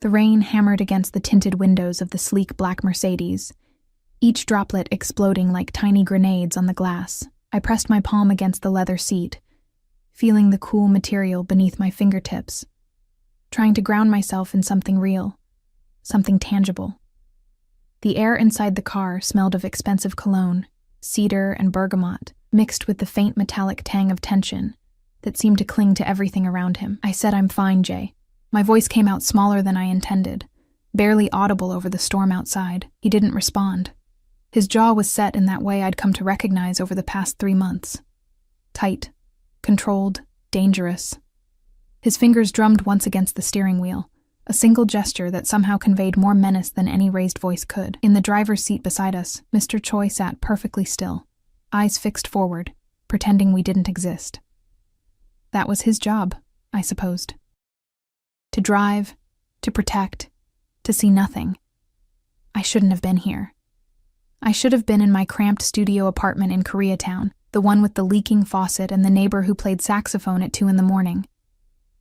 The rain hammered against the tinted windows of the sleek black Mercedes, each droplet exploding like tiny grenades on the glass. I pressed my palm against the leather seat, feeling the cool material beneath my fingertips, trying to ground myself in something real, something tangible. The air inside the car smelled of expensive cologne, cedar and bergamot, mixed with the faint metallic tang of tension that seemed to cling to everything around him. I said, "I'm fine, Jay." My voice came out smaller than I intended, barely audible over the storm outside. He didn't respond. His jaw was set in that way I'd come to recognize over the past 3 months. Tight, controlled, dangerous. His fingers drummed once against the steering wheel, a single gesture that somehow conveyed more menace than any raised voice could. In the driver's seat beside us, Mr. Choi sat perfectly still, eyes fixed forward, pretending we didn't exist. That was his job, I supposed. To drive, to protect, to see nothing. I shouldn't have been here. I should have been in my cramped studio apartment in Koreatown, the one with the leaking faucet and the neighbor who played saxophone at 2 a.m.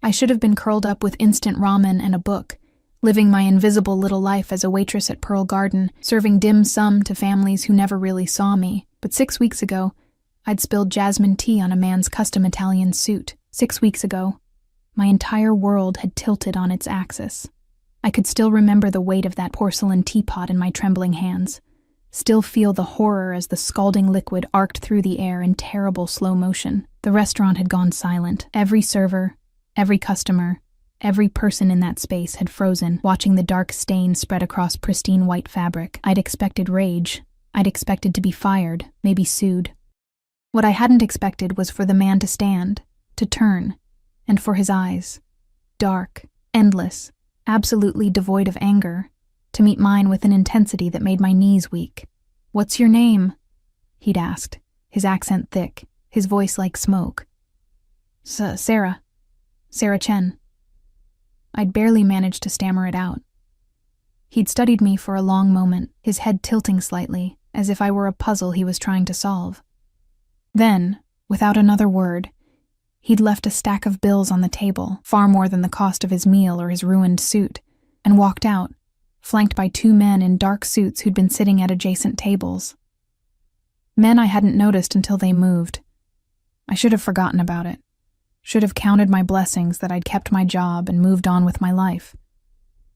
I should have been curled up with instant ramen and a book, living my invisible little life as a waitress at Pearl Garden, serving dim sum to families who never really saw me. But 6 weeks ago, I'd spilled jasmine tea on a man's custom Italian suit. 6 weeks ago, my entire world had tilted on its axis. I could still remember the weight of that porcelain teapot in my trembling hands, still feel the horror as the scalding liquid arced through the air in terrible slow motion. The restaurant had gone silent. Every server, every customer, every person in that space had frozen, watching the dark stain spread across pristine white fabric. I'd expected rage. I'd expected to be fired, maybe sued. What I hadn't expected was for the man to stand, to turn, and for his eyes, dark, endless, absolutely devoid of anger, to meet mine with an intensity that made my knees weak. "What's your name?" he'd asked, his accent thick, his voice like smoke. Sarah Chen." I'd barely managed to stammer it out. He'd studied me for a long moment, his head tilting slightly, as if I were a puzzle he was trying to solve. Then, without another word, he'd left a stack of bills on the table, far more than the cost of his meal or his ruined suit, and walked out, flanked by 2 men in dark suits who'd been sitting at adjacent tables. Men I hadn't noticed until they moved. I should have forgotten about it. Should have counted my blessings that I'd kept my job and moved on with my life.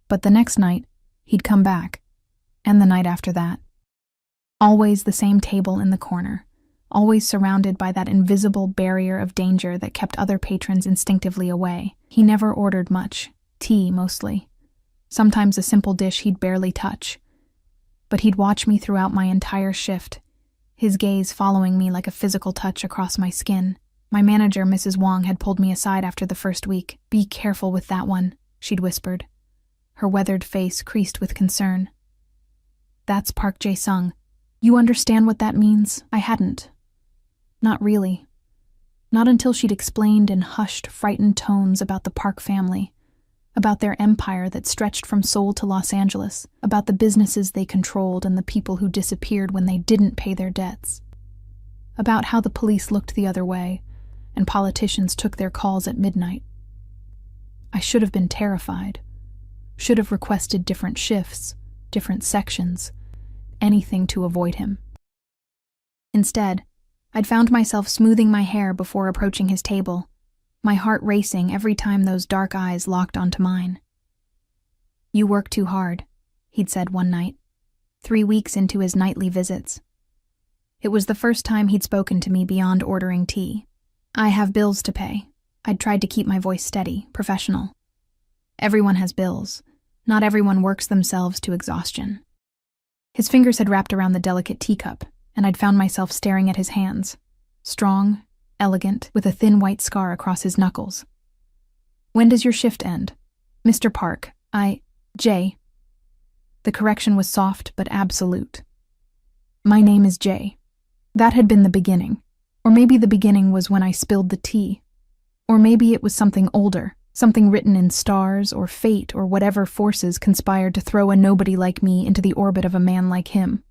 But the next night, he'd come back, and the night after that. Always the same table in the corner, always surrounded by that invisible barrier of danger that kept other patrons instinctively away. He never ordered much, tea mostly. Sometimes a simple dish he'd barely touch. But he'd watch me throughout my entire shift, his gaze following me like a physical touch across my skin. My manager, Mrs. Wong, had pulled me aside after the first week. "Be careful with that one," she'd whispered, her weathered face creased with concern. "That's Park Jae-sung. You understand what that means?" I hadn't. Not really. Not until she'd explained in hushed, frightened tones about the Park family, about their empire that stretched from Seoul to Los Angeles, about the businesses they controlled and the people who disappeared when they didn't pay their debts, about how the police looked the other way and politicians took their calls at midnight. I should have been terrified, should have requested different shifts, different sections, anything to avoid him. Instead, I'd found myself smoothing my hair before approaching his table, my heart racing every time those dark eyes locked onto mine. "You work too hard," he'd said one night, 3 weeks into his nightly visits. It was the first time he'd spoken to me beyond ordering tea. "I have bills to pay." I'd tried to keep my voice steady, professional. Everyone has bills. Not everyone works themselves to exhaustion. His fingers had wrapped around the delicate teacup, and I'd found myself staring at his hands, strong, elegant, with a thin white scar across his knuckles. "When does your shift end?" "Mr. Park, Jay." The correction was soft but absolute. "My name is Jay." That had been the beginning. Or maybe the beginning was when I spilled the tea. Or maybe it was something older, something written in stars or fate or whatever forces conspired to throw a nobody like me into the orbit of a man like him.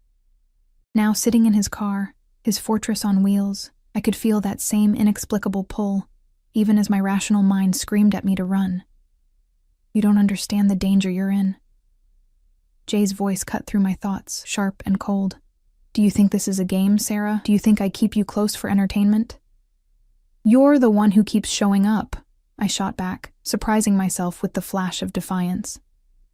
Now sitting in his car, his fortress on wheels, I could feel that same inexplicable pull, even as my rational mind screamed at me to run. You don't understand the danger you're in. Jay's voice cut through my thoughts, sharp and cold. Do you think this is a game, Sarah? Do you think I keep you close for entertainment? You're the one who keeps showing up, I shot back, surprising myself with the flash of defiance.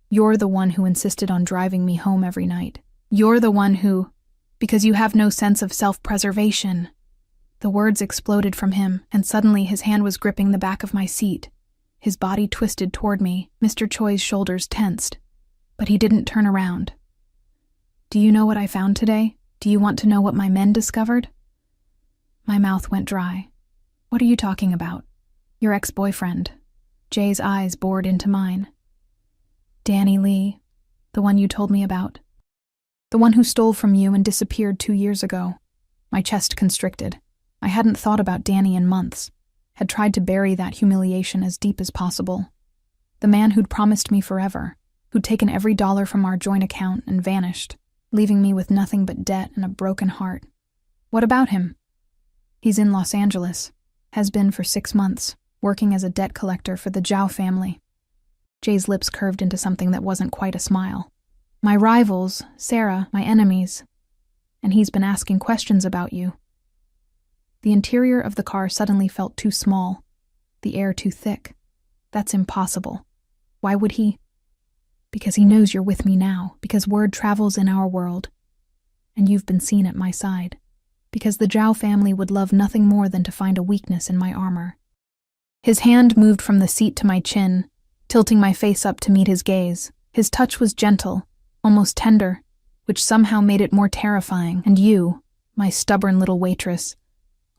You're the one who insisted on driving me home every night. You're the one who, because you have no sense of self-preservation. The words exploded from him, and suddenly his hand was gripping the back of my seat. His body twisted toward me, Mr. Choi's shoulders tensed. But he didn't turn around. Do you know what I found today? Do you want to know what my men discovered? My mouth went dry. What are you talking about? Your ex-boyfriend. Jay's eyes bored into mine. Danny Lee, the one you told me about. The one who stole from you and disappeared 2 years ago. My chest constricted. I hadn't thought about Danny in months, had tried to bury that humiliation as deep as possible. The man who'd promised me forever, who'd taken every dollar from our joint account and vanished, leaving me with nothing but debt and a broken heart. What about him? He's in Los Angeles, has been for 6 months, working as a debt collector for the Zhao family. Jay's lips curved into something that wasn't quite a smile. My rivals, Sarah, my enemies, and he's been asking questions about you. The interior of the car suddenly felt too small, the air too thick. That's impossible. Why would he? Because he knows you're with me now, because word travels in our world, and you've been seen at my side, because the Zhao family would love nothing more than to find a weakness in my armor. His hand moved from the seat to my chin, tilting my face up to meet his gaze. His touch was gentle, almost tender, which somehow made it more terrifying. And you, my stubborn little waitress,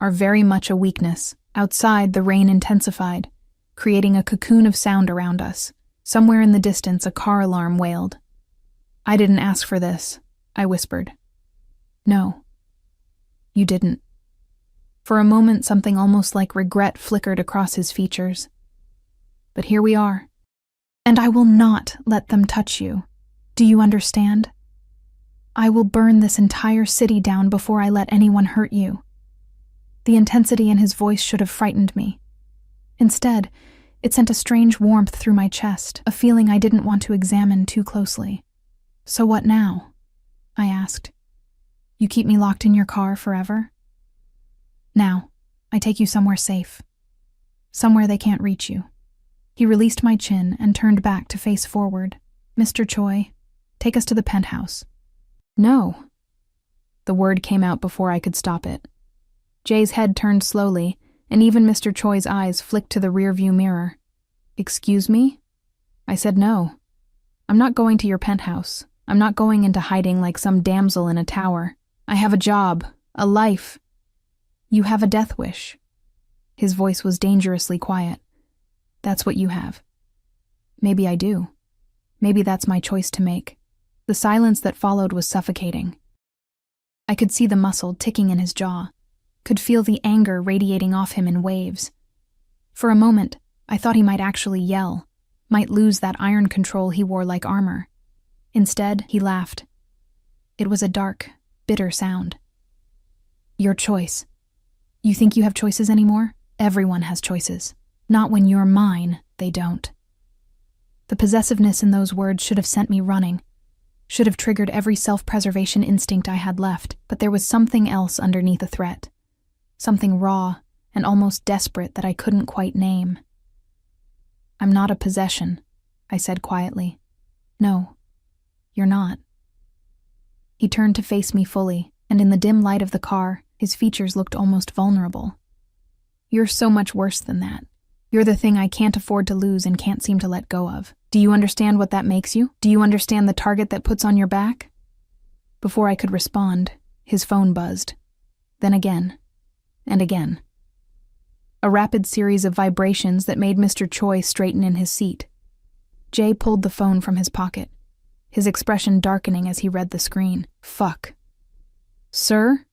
are very much a weakness. Outside, the rain intensified, creating a cocoon of sound around us. Somewhere in the distance, a car alarm wailed. I didn't ask for this, I whispered. No, you didn't. For a moment, something almost like regret flickered across his features. But here we are. And I will not let them touch you. Do you understand? I will burn this entire city down before I let anyone hurt you. The intensity in his voice should have frightened me. Instead, it sent a strange warmth through my chest, a feeling I didn't want to examine too closely. So what now? I asked. You keep me locked in your car forever? Now, I take you somewhere safe. Somewhere they can't reach you. He released my chin and turned back to face forward. Mr. Choi, take us to the penthouse. No. The word came out before I could stop it. Jay's head turned slowly, and even Mr. Choi's eyes flicked to the rearview mirror. Excuse me? I said no. I'm not going to your penthouse. I'm not going into hiding like some damsel in a tower. I have a job, a life. You have a death wish. His voice was dangerously quiet. That's what you have. Maybe I do. Maybe that's my choice to make. The silence that followed was suffocating. I could see the muscle ticking in his jaw, could feel the anger radiating off him in waves. For a moment, I thought he might actually yell, might lose that iron control he wore like armor. Instead, he laughed. It was a dark, bitter sound. Your choice. You think you have choices anymore? Everyone has choices. Not when you're mine, they don't. The possessiveness in those words should have sent me running, should have triggered every self-preservation instinct I had left, but there was something else underneath the threat. Something raw and almost desperate that I couldn't quite name. I'm not a possession, I said quietly. No, you're not. He turned to face me fully, and in the dim light of the car, his features looked almost vulnerable. You're so much worse than that. You're the thing I can't afford to lose and can't seem to let go of. Do you understand what that makes you? Do you understand the target that puts on your back? Before I could respond, his phone buzzed. Then again. And again. A rapid series of vibrations that made Mr. Choi straighten in his seat. Jay pulled the phone from his pocket, his expression darkening as he read the screen. Fuck. Sir?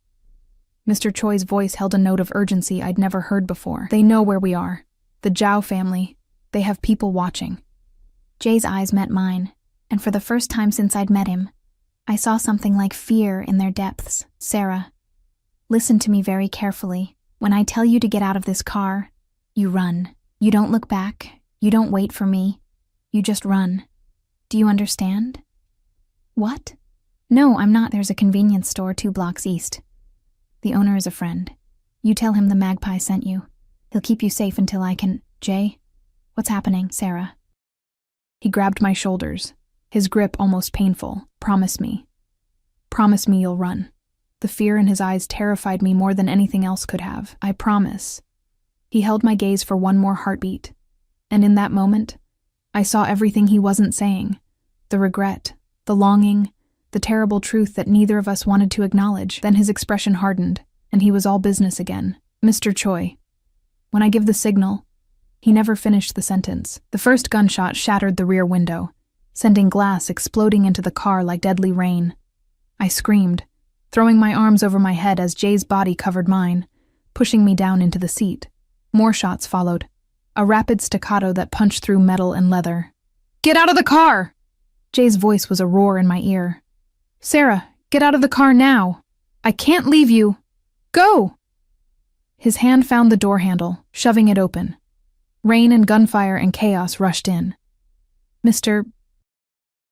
Mr. Choi's voice held a note of urgency I'd never heard before. They know where we are. The Zhao family. They have people watching. Jay's eyes met mine, and for the first time since I'd met him, I saw something like fear in their depths. Sarah, listen to me very carefully. When I tell you to get out of this car, you run. You don't look back. You don't wait for me. You just run. Do you understand? What? No, I'm not. There's a convenience store 2 blocks east. The owner is a friend. You tell him the magpie sent you. He'll keep you safe until I can— Jay? What's happening, Sarah? He grabbed my shoulders, his grip almost painful. Promise me. Promise me you'll run. The fear in his eyes terrified me more than anything else could have. I promise. He held my gaze for one more heartbeat, and in that moment, I saw everything he wasn't saying. The regret, the longing, the terrible truth that neither of us wanted to acknowledge. Then his expression hardened, and he was all business again. Mr. Choi. When I give the signal, he never finished the sentence. The first gunshot shattered the rear window, sending glass exploding into the car like deadly rain. I screamed, throwing my arms over my head as Jay's body covered mine, pushing me down into the seat. More shots followed, a rapid staccato that punched through metal and leather. Get out of the car! Jay's voice was a roar in my ear. Sarah, get out of the car now! I can't leave you! Go! His hand found the door handle, shoving it open. Rain and gunfire and chaos rushed in. Mr.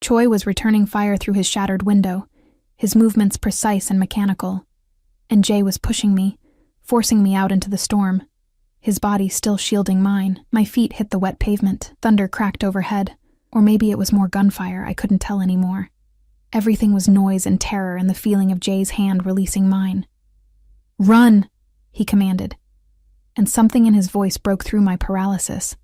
Choi was returning fire through his shattered window, his movements precise and mechanical. And Jay was pushing me, forcing me out into the storm, his body still shielding mine. My feet hit the wet pavement, thunder cracked overhead, or maybe it was more gunfire, I couldn't tell anymore. Everything was noise and terror and the feeling of Jay's hand releasing mine. Run, he commanded, and something in his voice broke through my paralysis.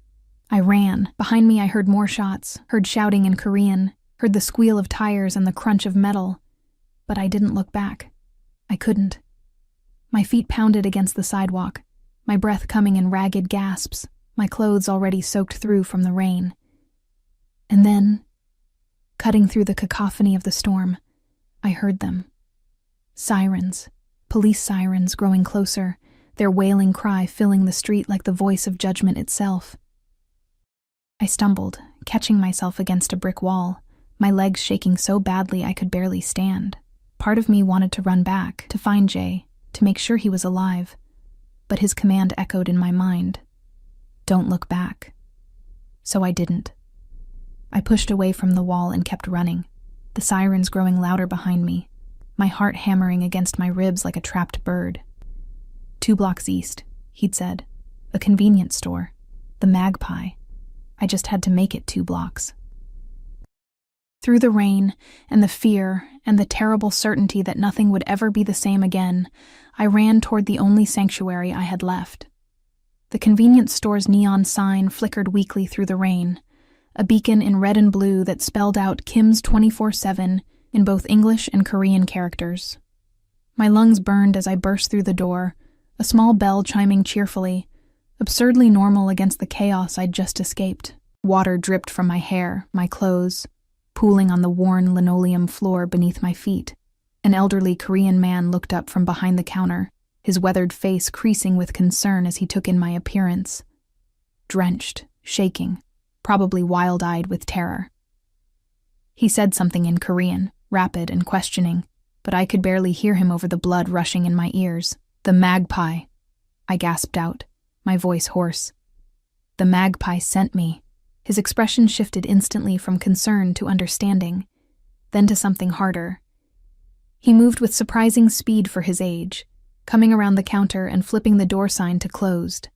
I ran. Behind me I heard more shots, heard shouting in Korean, heard the squeal of tires and the crunch of metal, but I didn't look back. I couldn't. My feet pounded against the sidewalk, my breath coming in ragged gasps, my clothes already soaked through from the rain. And then, cutting through the cacophony of the storm, I heard them. Sirens, police sirens growing closer, their wailing cry filling the street like the voice of judgment itself. I stumbled, catching myself against a brick wall, my legs shaking so badly I could barely stand. Part of me wanted to run back, to find Jay, to make sure he was alive, but his command echoed in my mind. Don't look back. So I didn't. I pushed away from the wall and kept running, the sirens growing louder behind me, my heart hammering against my ribs like a trapped bird. 2 blocks east, he'd said. A convenience store. The Magpie. I just had to make it 2 blocks. Through the rain, and the fear, and the terrible certainty that nothing would ever be the same again, I ran toward the only sanctuary I had left. The convenience store's neon sign flickered weakly through the rain, a beacon in red and blue that spelled out Kim's 24/7 in both English and Korean characters. My lungs burned as I burst through the door, a small bell chiming cheerfully, absurdly normal against the chaos I'd just escaped. Water dripped from my hair, my clothes, pooling on the worn linoleum floor beneath my feet. An elderly Korean man looked up from behind the counter, his weathered face creasing with concern as he took in my appearance. Drenched, shaking, probably wild-eyed with terror. He said something in Korean, rapid and questioning, but I could barely hear him over the blood rushing in my ears. The Magpie, I gasped out, my voice hoarse. The Magpie sent me. His expression shifted instantly from concern to understanding, then to something harder. He moved with surprising speed for his age, coming around the counter and flipping the door sign to closed.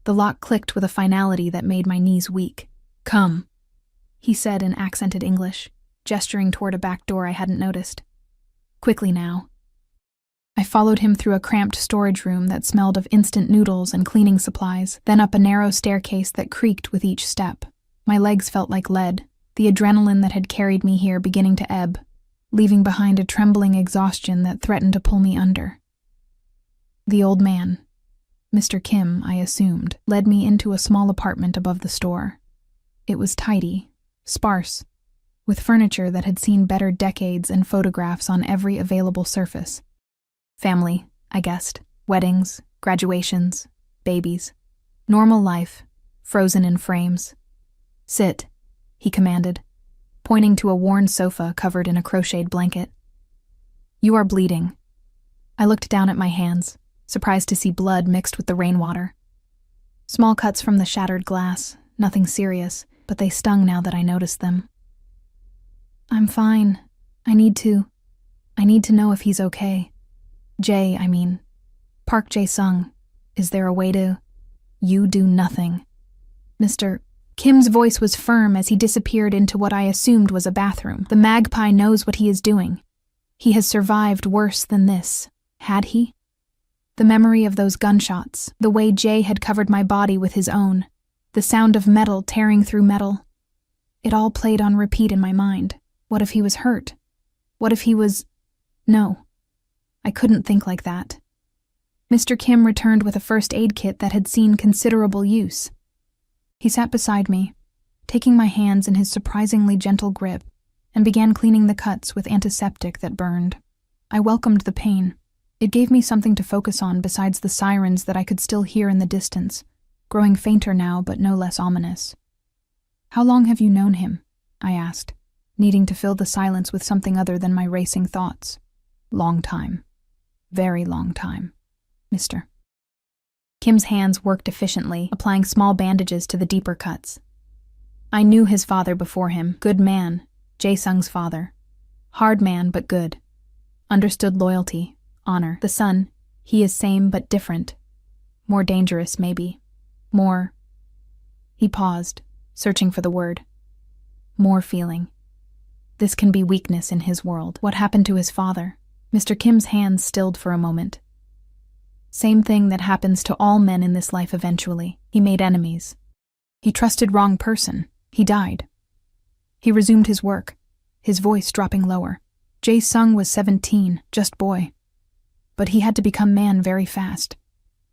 The lock clicked with a finality that made my knees weak. Come, he said in accented English, gesturing toward a back door I hadn't noticed. Quickly now. I followed him through a cramped storage room that smelled of instant noodles and cleaning supplies, then up a narrow staircase that creaked with each step. My legs felt like lead, the adrenaline that had carried me here beginning to ebb, leaving behind a trembling exhaustion that threatened to pull me under. The old man, Mr. Kim, I assumed, led me into a small apartment above the store. It was tidy, sparse, with furniture that had seen better decades and photographs on every available surface. Family, I guessed. Weddings, graduations, babies. Normal life, frozen in frames. Sit, he commanded, pointing to a worn sofa covered in a crocheted blanket. You are bleeding. I looked down at my hands, surprised to see blood mixed with the rainwater. Small cuts from the shattered glass, nothing serious, but they stung now that I noticed them. I'm fine. I need to know if he's okay. Park Jae-sung. Is there a way to... You do nothing. Mr. Kim's voice was firm as he disappeared into what I assumed was a bathroom. The magpie knows what he is doing. He has survived worse than this. Had he? The memory of those gunshots, the way Jay had covered my body with his own, the sound of metal tearing through metal. It all played on repeat in my mind. What if he was hurt? What if he was... No. I couldn't think like that. Mr. Kim returned with a first aid kit that had seen considerable use. He sat beside me, taking my hands in his surprisingly gentle grip, and began cleaning the cuts with antiseptic that burned. I welcomed the pain. It gave me something to focus on besides the sirens that I could still hear in the distance, growing fainter now but no less ominous. How long have you known him? I asked, needing to fill the silence with something other than my racing thoughts. Long time. Very long time, Mr. Kim's hands worked efficiently, applying small bandages to the deeper cuts. I knew his father before him, good man, Jae-sung's father. Hard man, but good. Understood loyalty, honor. The son, he is same but different. More dangerous, maybe. More... He paused, searching for the word. More feeling. This can be weakness in his world. What happened to his father? Mr. Kim's hands stilled for a moment. Same thing that happens to all men in this life eventually. He made enemies. He trusted wrong person. He died. He resumed his work, his voice dropping lower. Jae-sung was 17, just boy. But he had to become man very fast.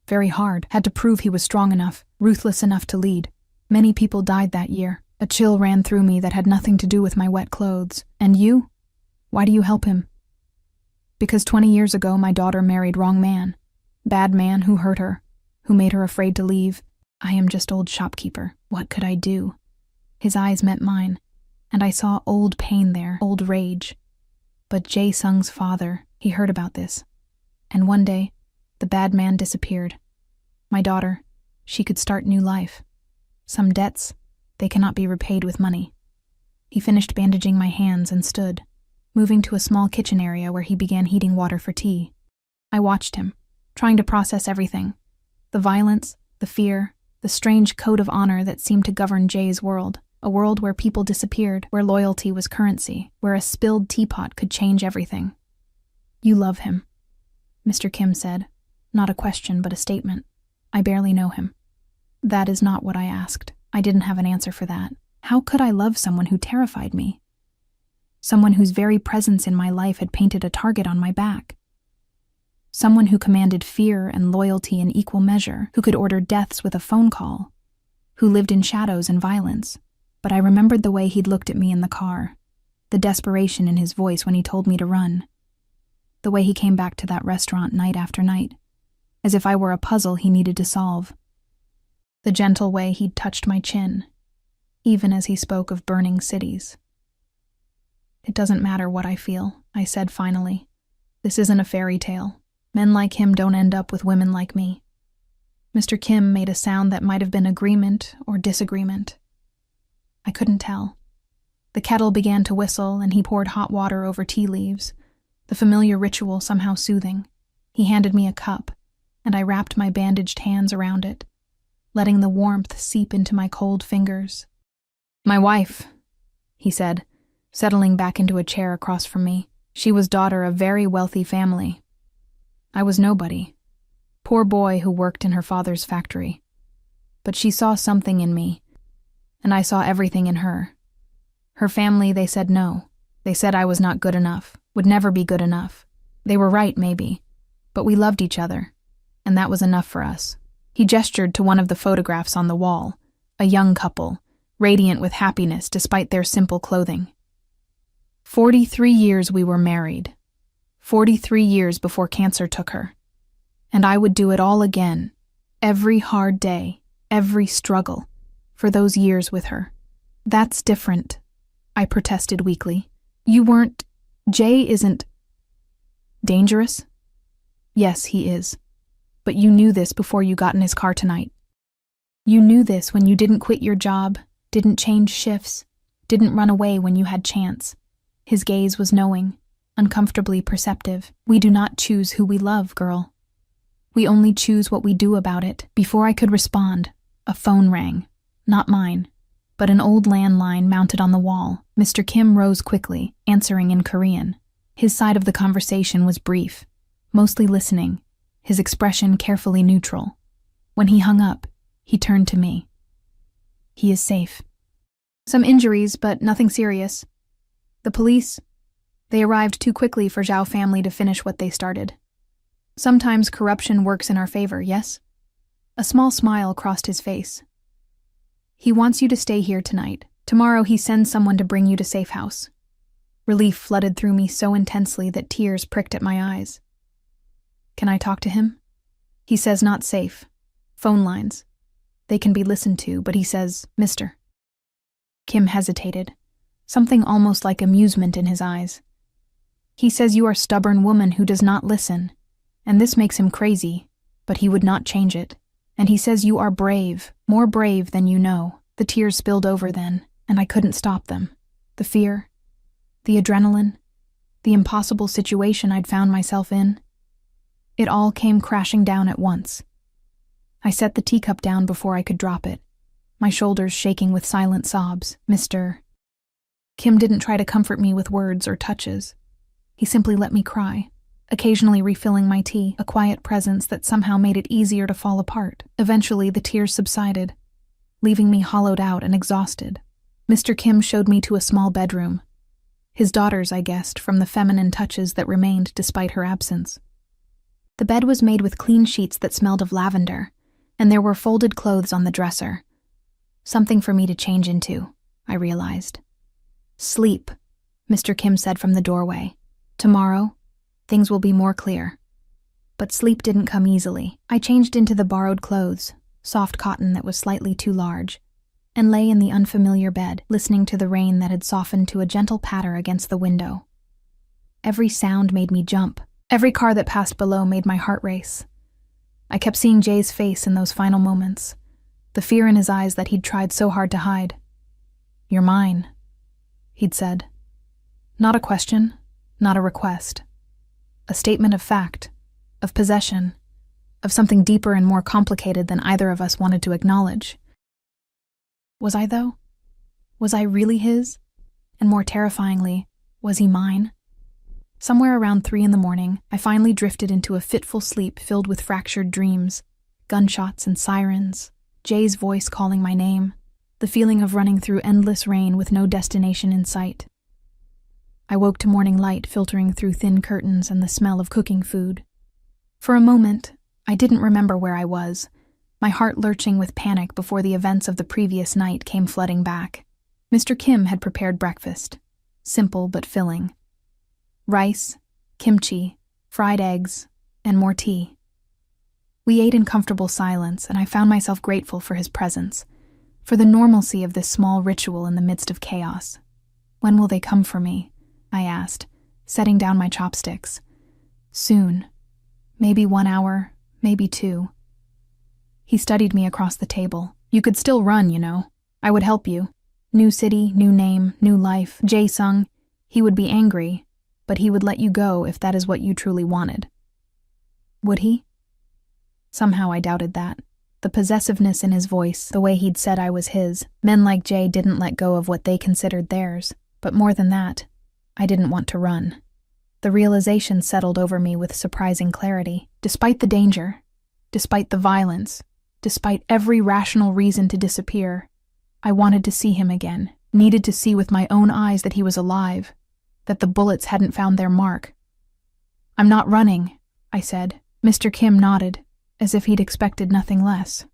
Very hard, had to prove he was strong enough, ruthless enough to lead. Many people died that year. A chill ran through me that had nothing to do with my wet clothes. And you? Why do you help him? Because 20 years ago my daughter married wrong man. Bad man who hurt her, who made her afraid to leave. I am just old shopkeeper. What could I do? His eyes met mine, and I saw old pain there, old rage. But Jae-sung's father, he heard about this. And one day, the bad man disappeared. My daughter, she could start new life. Some debts, they cannot be repaid with money. He finished bandaging my hands and stood, moving to a small kitchen area where he began heating water for tea. I watched him, trying to process everything. The violence, the fear, the strange code of honor that seemed to govern Jay's world. A world where people disappeared, where loyalty was currency, where a spilled teapot could change everything. You love him, Mr. Kim said. Not a question, but a statement. I barely know him. That is not what I asked. I didn't have an answer for that. How could I love someone who terrified me? Someone whose very presence in my life had painted a target on my back. Someone who commanded fear and loyalty in equal measure, who could order deaths with a phone call, who lived in shadows and violence. But I remembered the way he'd looked at me in the car, the desperation in his voice when he told me to run, the way he came back to that restaurant night after night, as if I were a puzzle he needed to solve, the gentle way he'd touched my chin, even as he spoke of burning cities. It doesn't matter what I feel, I said finally. This isn't a fairy tale. Men like him don't end up with women like me. Mr. Kim made a sound that might have been agreement or disagreement. I couldn't tell. The kettle began to whistle, and he poured hot water over tea leaves, the familiar ritual somehow soothing. He handed me a cup, and I wrapped my bandaged hands around it, letting the warmth seep into my cold fingers. My wife, he said, settling back into a chair across from me. She was daughter of very wealthy family. I was nobody. Poor boy who worked in her father's factory. But she saw something in me, and I saw everything in her. Her family, they said no. They said I was not good enough, would never be good enough. They were right, maybe. But we loved each other, and that was enough for us. He gestured to one of the photographs on the wall, a young couple, radiant with happiness despite their simple clothing. 43 years we were married. 43 years before cancer took her. And I would do it all again, every hard day, every struggle, for those years with her. That's different, I protested weakly. You weren't... Jay isn't... dangerous? Yes, he is. But you knew this before you got in his car tonight. You knew this when you didn't quit your job, didn't change shifts, didn't run away when you had chance. His gaze was knowing, uncomfortably perceptive. We do not choose who we love, girl. We only choose what we do about it. Before I could respond, a phone rang. Not mine, but an old landline mounted on the wall. Mr. Kim rose quickly, answering in Korean. His side of the conversation was brief, mostly listening, his expression carefully neutral. When he hung up, he turned to me. He is safe. Some injuries, but nothing serious. The police, they arrived too quickly for Zhao family to finish what they started. Sometimes corruption works in our favor, yes? A small smile crossed his face. He wants you to stay here tonight. Tomorrow he sends someone to bring you to safe house. Relief flooded through me so intensely that tears pricked at my eyes. Can I talk to him? He says not safe. Phone lines. They can be listened to, but he says, Mr. Kim hesitated, something almost like amusement in his eyes. He says you are a stubborn woman who does not listen, and this makes him crazy, but he would not change it. And he says you are brave, more brave than you know. The tears spilled over then, and I couldn't stop them. The fear, the adrenaline, the impossible situation I'd found myself in. It all came crashing down at once. I set the teacup down before I could drop it, my shoulders shaking with silent sobs. Mr. Kim didn't try to comfort me with words or touches. He simply let me cry, occasionally refilling my tea, a quiet presence that somehow made it easier to fall apart. Eventually, the tears subsided, leaving me hollowed out and exhausted. Mr. Kim showed me to a small bedroom. His daughter's, I guessed, from the feminine touches that remained despite her absence. The bed was made with clean sheets that smelled of lavender, and there were folded clothes on the dresser. Something for me to change into, I realized. Sleep, Mr. Kim said from the doorway. Tomorrow, things will be more clear. But sleep didn't come easily. I changed into the borrowed clothes, soft cotton that was slightly too large, and lay in the unfamiliar bed, listening to the rain that had softened to a gentle patter against the window. Every sound made me jump. Every car that passed below made my heart race. I kept seeing Jay's face in those final moments, the fear in his eyes that he'd tried so hard to hide. You're mine, he'd said. Not a question, not a request. A statement of fact, of possession, of something deeper and more complicated than either of us wanted to acknowledge. Was I, though? Was I really his? And more terrifyingly, was he mine? Somewhere around 3 a.m, I finally drifted into a fitful sleep filled with fractured dreams, gunshots and sirens, Jay's voice calling my name, the feeling of running through endless rain with no destination in sight. I woke to morning light filtering through thin curtains and the smell of cooking food. For a moment, I didn't remember where I was, my heart lurching with panic before the events of the previous night came flooding back. Mr. Kim had prepared breakfast, simple but filling. Rice, kimchi, fried eggs, and more tea. We ate in comfortable silence, and I found myself grateful for his presence, for the normalcy of this small ritual in the midst of chaos. When will they come for me? I asked, setting down my chopsticks. Soon. Maybe 1 hour, maybe 2. He studied me across the table. You could still run, you know. I would help you. New city, new name, new life. Jae-sung. He would be angry, but he would let you go if that is what you truly wanted. Would he? Somehow I doubted that. The possessiveness in his voice, the way he'd said I was his. Men like Jay didn't let go of what they considered theirs. But more than that, I didn't want to run. The realization settled over me with surprising clarity. Despite the danger, despite the violence, despite every rational reason to disappear, I wanted to see him again, needed to see with my own eyes that he was alive, that the bullets hadn't found their mark. I'm not running, I said. Mr. Kim nodded, as if he'd expected nothing less.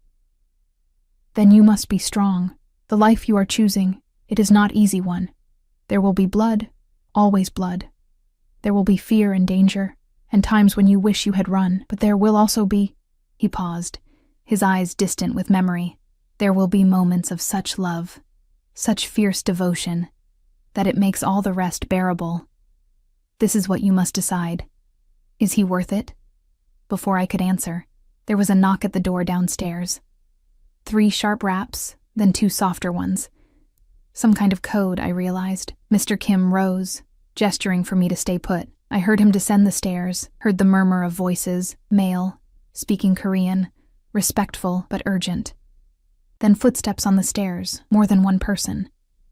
Then you must be strong. The life you are choosing, it is not easy one. There will be blood, always blood. There will be fear and danger, and times when you wish you had run, but there will also be— He paused, his eyes distant with memory. There will be moments of such love, such fierce devotion, that it makes all the rest bearable. This is what you must decide. Is he worth it? Before I could answer, there was a knock at the door downstairs. 3 sharp raps, then 2 softer ones, Some kind of code, I realized. Mr. Kim rose, gesturing for me to stay put. I heard him descend the stairs, heard the murmur of voices, male, speaking Korean, respectful but urgent. Then footsteps on the stairs, more than one person.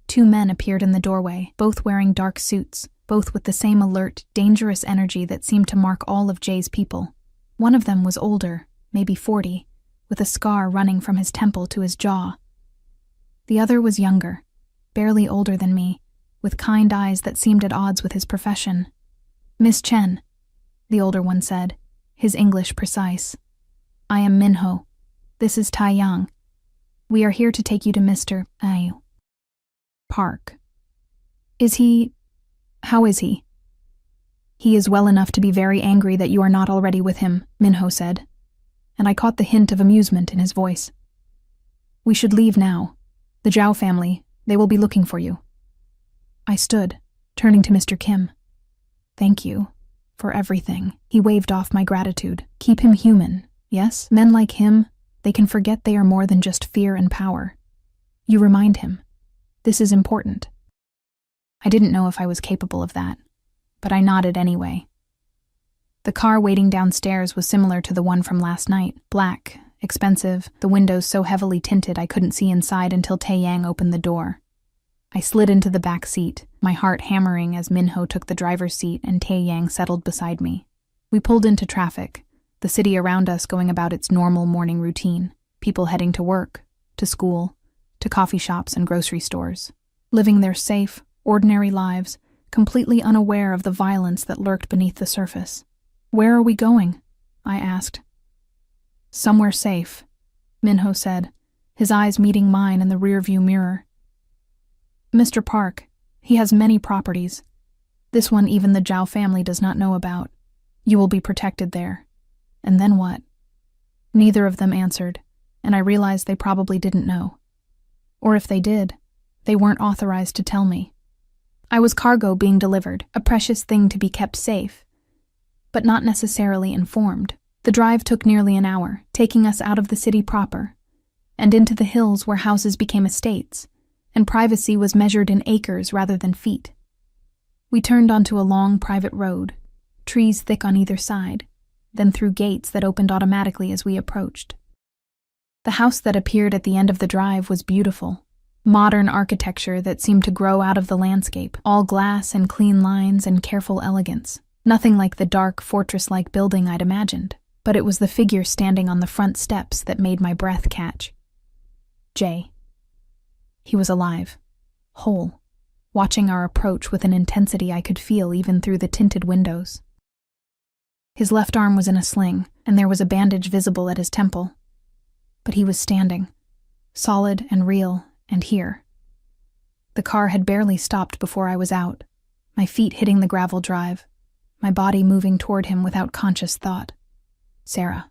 2 men appeared in the doorway, both wearing dark suits, both with the same alert, dangerous energy that seemed to mark all of Jay's people. One of them was older, maybe 40, with a scar running from his temple to his jaw. The other was younger, barely older than me, with kind eyes that seemed at odds with his profession. "Miss Chen," the older one said, his English precise. "I am Minho. This is Tai Yang. We are here to take you to Mr. Park. How is he?" "He is well enough to be very angry that you are not already with him," Minho said, and I caught the hint of amusement in his voice. "We should leave now. The Zhao family, they will be looking for you." I stood, turning to Mr. Kim. "Thank you for everything." He waved off my gratitude. "Keep him human, yes? Men like him, they can forget they are more than just fear and power. You remind him. This is important." I didn't know if I was capable of that, but I nodded anyway. The car waiting downstairs was similar to the one from last night. Black, expensive, the windows so heavily tinted I couldn't see inside until Tae Yang opened the door. I slid into the back seat, my heart hammering as Minho took the driver's seat and Tae Yang settled beside me. We pulled into traffic, the city around us going about its normal morning routine, people heading to work, to school, to coffee shops and grocery stores, living their safe, ordinary lives, completely unaware of the violence that lurked beneath the surface. "Where are we going?" I asked. "Somewhere safe," Minho said, his eyes meeting mine in the rearview mirror. "Mr. Park, he has many properties. This one even the Zhao family does not know about. You will be protected there. And then what?" Neither of them answered, and I realized they probably didn't know. Or if they did, they weren't authorized to tell me. I was cargo being delivered, a precious thing to be kept safe, but not necessarily informed. The drive took nearly an hour, taking us out of the city proper, and into the hills where houses became estates, and privacy was measured in acres rather than feet. We turned onto a long private road, trees thick on either side, then through gates that opened automatically as we approached. The house that appeared at the end of the drive was beautiful. Modern architecture that seemed to grow out of the landscape, all glass and clean lines and careful elegance. Nothing like the dark, fortress-like building I'd imagined, but it was the figure standing on the front steps that made my breath catch. Jay. He was alive, whole, watching our approach with an intensity I could feel even through the tinted windows. His left arm was in a sling, and there was a bandage visible at his temple. But he was standing, solid and real, and here. The car had barely stopped before I was out, my feet hitting the gravel drive, my body moving toward him without conscious thought. Sarah.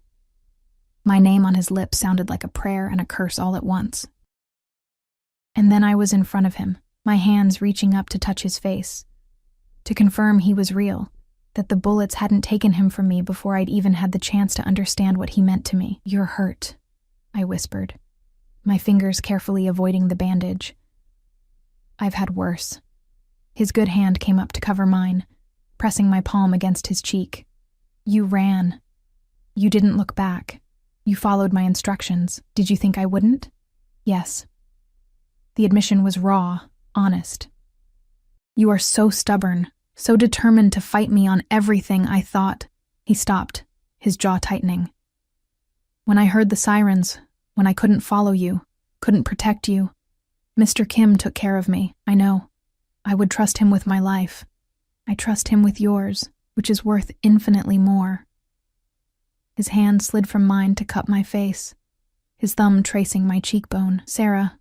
My name on his lips sounded like a prayer and a curse all at once. And then I was in front of him, my hands reaching up to touch his face, to confirm he was real, that the bullets hadn't taken him from me before I'd even had the chance to understand what he meant to me. "You're hurt," I whispered, my fingers carefully avoiding the bandage. "I've had worse." His good hand came up to cover mine, pressing my palm against his cheek. "You ran. You didn't look back. You followed my instructions. Did you think I wouldn't?" "Yes." The admission was raw, honest. "You are so stubborn, so determined to fight me on everything I thought." He stopped, his jaw tightening. "When I heard the sirens, when I couldn't follow you, couldn't protect you, Mr. Kim took care of me, I know. I would trust him with my life. I trust him with yours, which is worth infinitely more." His hand slid from mine to cup my face, his thumb tracing my cheekbone. "Sarah,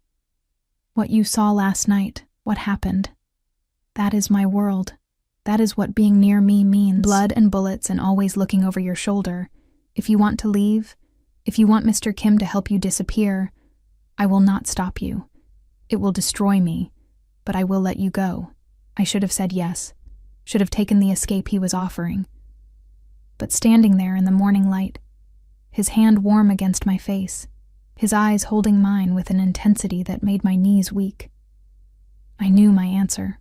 what you saw last night, what happened, that is my world. That is what being near me means. Blood and bullets and always looking over your shoulder. If you want to leave, if you want Mr. Kim to help you disappear, I will not stop you. It will destroy me, but I will let you go." I should have said yes, should have taken the escape he was offering. But standing there in the morning light, his hand warm against my face, his eyes holding mine with an intensity that made my knees weak, I knew my answer.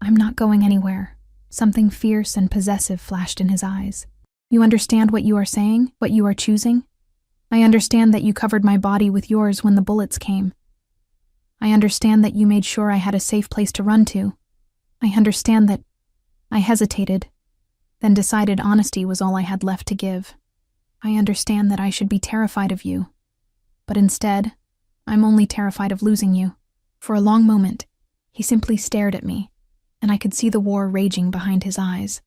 I'm not going anywhere. Something fierce and possessive flashed in his eyes. You understand what you are saying, what you are choosing? I understand that you covered my body with yours when the bullets came. I understand that you made sure I had a safe place to run to. I understand that I hesitated, then decided honesty was all I had left to give. I understand that I should be terrified of you, but instead, I'm only terrified of losing you. For a long moment, he simply stared at me, and I could see the war raging behind his eyes.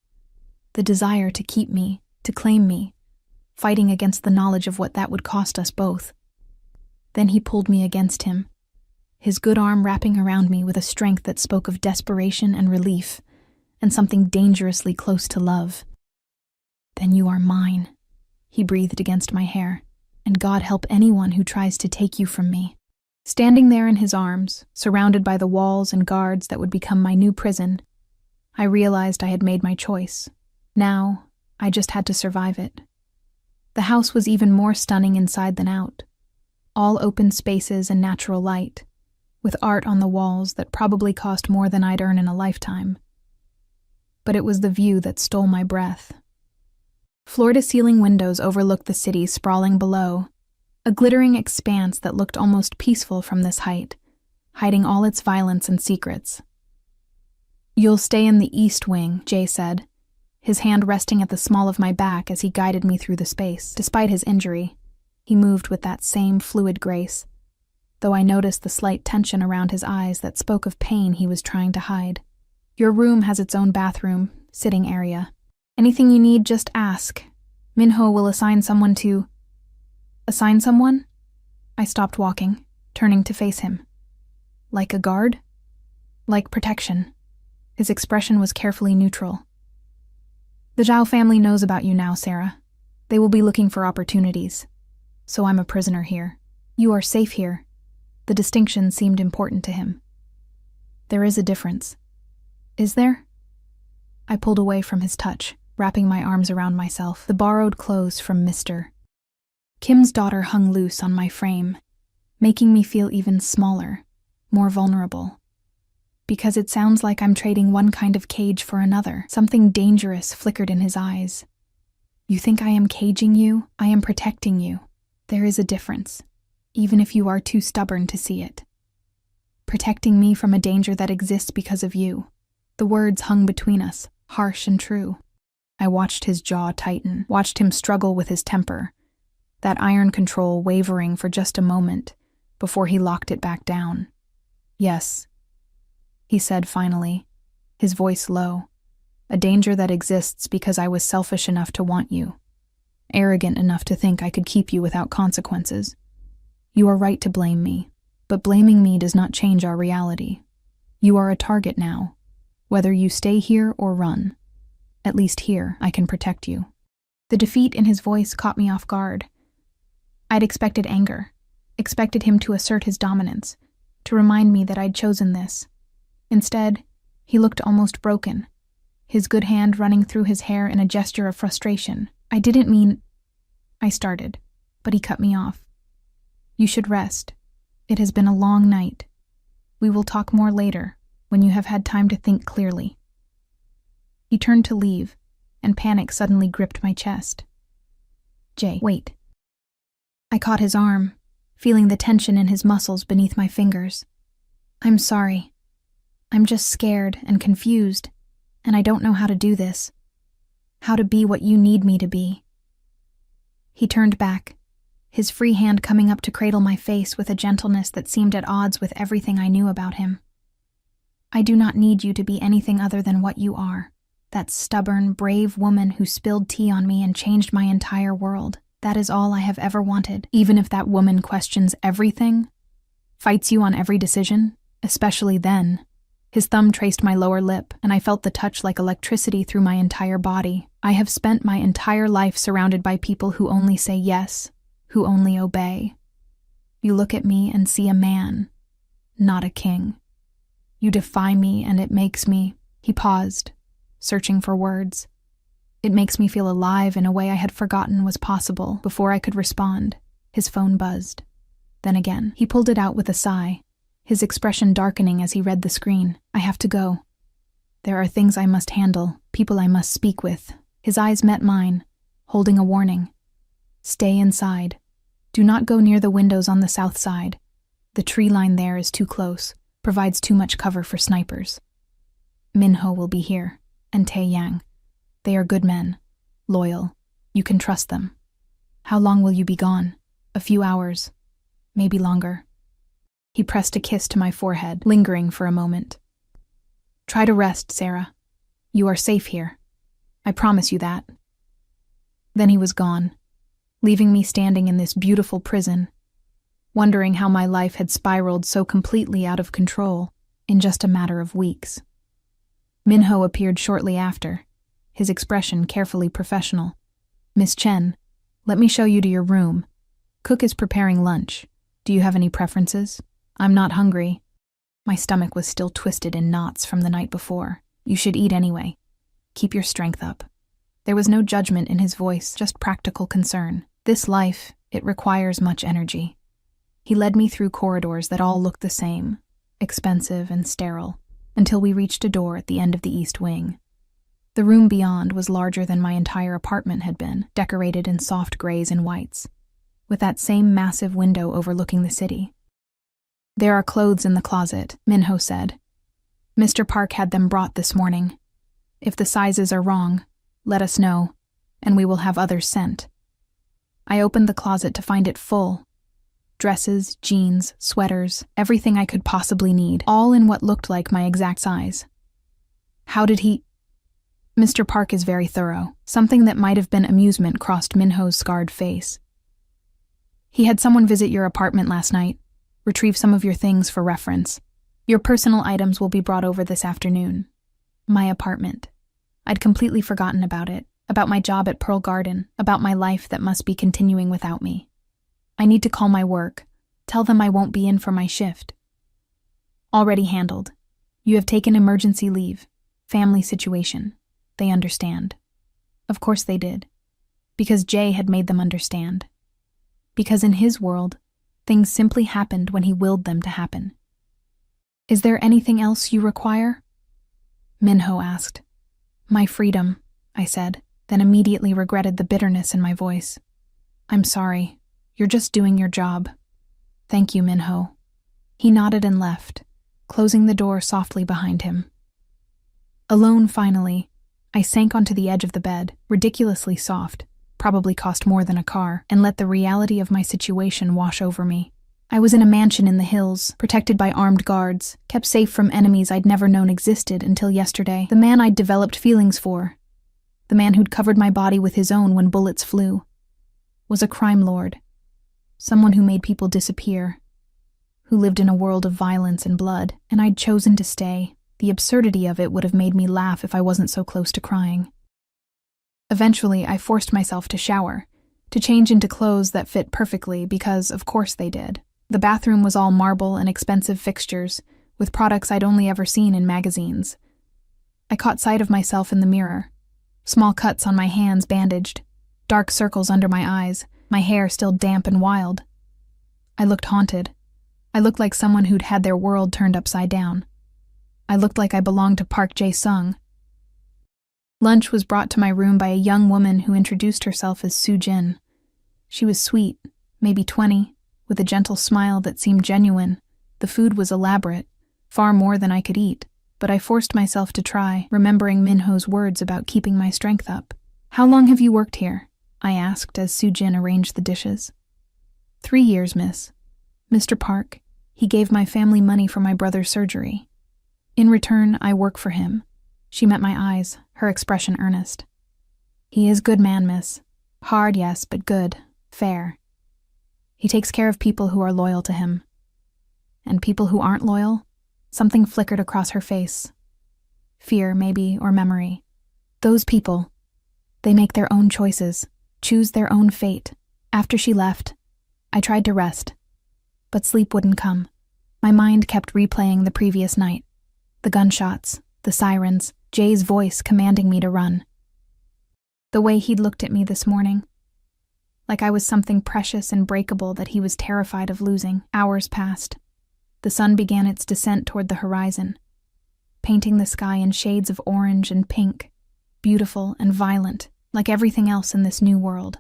The desire to keep me, to claim me, fighting against the knowledge of what that would cost us both. Then he pulled me against him, his good arm wrapping around me with a strength that spoke of desperation and relief, and something dangerously close to love. Then you are mine, he breathed against my hair, and God help anyone who tries to take you from me. Standing there in his arms, surrounded by the walls and guards that would become my new prison, I realized I had made my choice. Now, I just had to survive it. The house was even more stunning inside than out. All open spaces and natural light, with art on the walls that probably cost more than I'd earn in a lifetime. But it was the view that stole my breath. Floor-to-ceiling windows overlooked the city sprawling below, a glittering expanse that looked almost peaceful from this height, hiding all its violence and secrets. You'll stay in the east wing, Jay said, his hand resting at the small of my back as he guided me through the space. Despite his injury, he moved with that same fluid grace, though I noticed the slight tension around his eyes that spoke of pain he was trying to hide. Your room has its own bathroom, sitting area. Anything you need, just ask. Minho will assign someone to... Assign someone? I stopped walking, turning to face him. Like a guard? Like protection. His expression was carefully neutral. The Zhao family knows about you now, Sarah. They will be looking for opportunities. So I'm a prisoner here. You are safe here. The distinction seemed important to him. There is a difference. Is there? I pulled away from his touch, wrapping my arms around myself, the borrowed clothes from Mr. Kim's daughter hung loose on my frame, making me feel even smaller, more vulnerable. Because it sounds like I'm trading one kind of cage for another. Something dangerous flickered in his eyes. You think I am caging you? I am protecting you. There is a difference, even if you are too stubborn to see it. Protecting me from a danger that exists because of you. The words hung between us, harsh and true. I watched his jaw tighten, watched him struggle with his temper, that iron control wavering for just a moment before he locked it back down. Yes, he said finally, his voice low. A danger that exists because I was selfish enough to want you, arrogant enough to think I could keep you without consequences. You are right to blame me, but blaming me does not change our reality. You are a target now, whether you stay here or run. At least here, I can protect you. The defeat in his voice caught me off guard. I'd expected anger, expected him to assert his dominance, to remind me that I'd chosen this. Instead, he looked almost broken, his good hand running through his hair in a gesture of frustration. I didn't mean... I started, but he cut me off. You should rest. It has been a long night. We will talk more later, when you have had time to think clearly. He turned to leave, and panic suddenly gripped my chest. Jay, wait. I caught his arm, feeling the tension in his muscles beneath my fingers. I'm sorry. I'm just scared and confused, and I don't know how to do this. How to be what you need me to be. He turned back, his free hand coming up to cradle my face with a gentleness that seemed at odds with everything I knew about him. I do not need you to be anything other than what you are, that stubborn, brave woman who spilled tea on me and changed my entire world. That is all I have ever wanted, even if that woman questions everything, fights you on every decision, especially then. His thumb traced my lower lip, and I felt the touch like electricity through my entire body. I have spent my entire life surrounded by people who only say yes, who only obey. You look at me and see a man, not a king. You defy me and it makes me... He paused, searching for words. It makes me feel alive in a way I had forgotten was possible. Before I could respond, his phone buzzed. Then again, he pulled it out with a sigh. his expression darkening as he read the screen. I have to go. There are things I must handle, people I must speak with. His eyes met mine, holding a warning. Stay inside. Do not go near the windows on the south side. The tree line there is too close, provides too much cover for snipers. Minho will be here, and Tae Yang. They are good men, loyal. You can trust them. How long will you be gone? A few hours, maybe longer. He pressed a kiss to my forehead, lingering for a moment. Try to rest, Sarah. You are safe here. I promise you that. Then he was gone, leaving me standing in this beautiful prison, wondering how my life had spiraled so completely out of control in just a matter of weeks. Minho appeared shortly after, his expression carefully professional. Miss Chen, let me show you to your room. Cook is preparing lunch. Do you have any preferences? I'm not hungry. My stomach was still twisted in knots from the night before. You should eat anyway. Keep your strength up. There was no judgment in his voice, just practical concern. This life, it requires much energy. He led me through corridors that all looked the same, expensive and sterile, until we reached a door at the end of the east wing. The room beyond was larger than my entire apartment had been, decorated in soft grays and whites, with that same massive window overlooking the city. There are clothes in the closet, Minho said. Mr. Park had them brought this morning. If the sizes are wrong, let us know, and we will have others sent. I opened the closet to find it full. Dresses, jeans, sweaters, everything I could possibly need, all in what looked like my exact size. How did he... Mr. Park is very thorough. Something that might have been amusement crossed Minho's scarred face. He had someone visit your apartment last night. Retrieve some of your things for reference. Your personal items will be brought over this afternoon. My apartment. I'd completely forgotten about it, about my job at Pearl Garden, about my life that must be continuing without me. I need to call my work. Tell them I won't be in for my shift. Already handled. You have taken emergency leave. Family situation. They understand. Of course they did. Because Jay had made them understand. Because in his world, things simply happened when he willed them to happen. Is there anything else you require? Minho asked. My freedom, I said, then immediately regretted the bitterness in my voice. I'm sorry. You're just doing your job. Thank you, Minho. He nodded and left, closing the door softly behind him. Alone finally, I sank onto the edge of the bed, ridiculously soft, probably cost more than a car, and let the reality of my situation wash over me. I was in a mansion in the hills, protected by armed guards, kept safe from enemies I'd never known existed until yesterday. The man I'd developed feelings for, the man who'd covered my body with his own when bullets flew, was a crime lord, someone who made people disappear, who lived in a world of violence and blood, and I'd chosen to stay. The absurdity of it would have made me laugh if I wasn't so close to crying. Eventually, I forced myself to shower, to change into clothes that fit perfectly because, of course, they did. The bathroom was all marble and expensive fixtures, with products I'd only ever seen in magazines. I caught sight of myself in the mirror. Small cuts on my hands bandaged, dark circles under my eyes, my hair still damp and wild. I looked haunted. I looked like someone who'd had their world turned upside down. I looked like I belonged to Park Jae-sung. Lunch was brought to my room by a young woman who introduced herself as Soo-jin. She was sweet, maybe 20, with a gentle smile that seemed genuine. The food was elaborate, far more than I could eat, but I forced myself to try, remembering Minho's words about keeping my strength up. How long have you worked here? I asked as Soo-jin arranged the dishes. 3 years, miss. Mr. Park, he gave my family money for my brother's surgery. In return, I work for him. She met my eyes, her expression earnest. He is good man, miss. Hard, yes, but good. Fair. He takes care of people who are loyal to him. And people who aren't loyal? Something flickered across her face. Fear, maybe, or memory. Those people. They make their own choices, choose their own fate. After she left, I tried to rest, but sleep wouldn't come. My mind kept replaying the previous night. The gunshots, the sirens, Jay's voice commanding me to run. The way he'd looked at me this morning. Like I was something precious and breakable that he was terrified of losing. Hours passed. The sun began its descent toward the horizon, painting the sky in shades of orange and pink, beautiful and violent, like everything else in this new world.